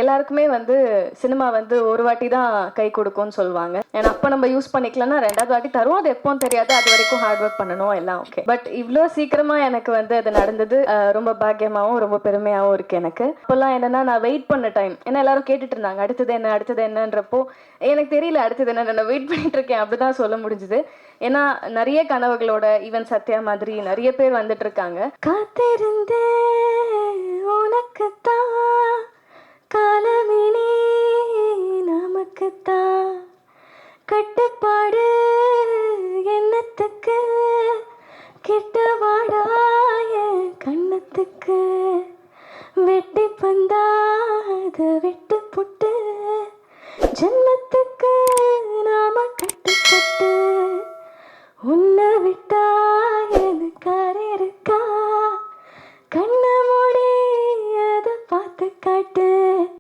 எல்லாருக்குமே வந்து சினிமா வந்து ஒரு வாட்டி தான் கை கொடுக்கும்னு சொல்லுவாங்க. ஏன்னா அப்போ நம்ம யூஸ் பண்ணிக்கலன்னா 2வது வாட்டி தரும். அது எப்போன்னு தெரியாது. அது வரைக்கும் ஹார்ட் ஒர்க் பண்ணணும் எல்லாம் ஓகே. பட் இவ்வளோ சீக்கிரமா எனக்கு வந்து அது நடந்தது ரொம்ப பாக்கியமாகவும் ரொம்ப பெருமையாகவும் இருக்கு எனக்கு. அப்போல்லாம் என்னன்னா நான் வெயிட் பண்ண டைம். ஏன்னா எல்லாரும் கேட்டுட்டு இருந்தாங்க அடுத்தது என்னன்றப்போ எனக்கு தெரியல அடுத்தது என்ன, நான் வெயிட் பண்ணிட்டு இருக்கேன் அப்படிதான் சொல்ல முடிஞ்சுது. ஏன்னா நிறைய கனவுகளோட ஈவன் சத்யா மாதிரி நிறைய பேர் வந்துட்டு இருக்காங்க. காத்திருந்தே உனக்குத்தான்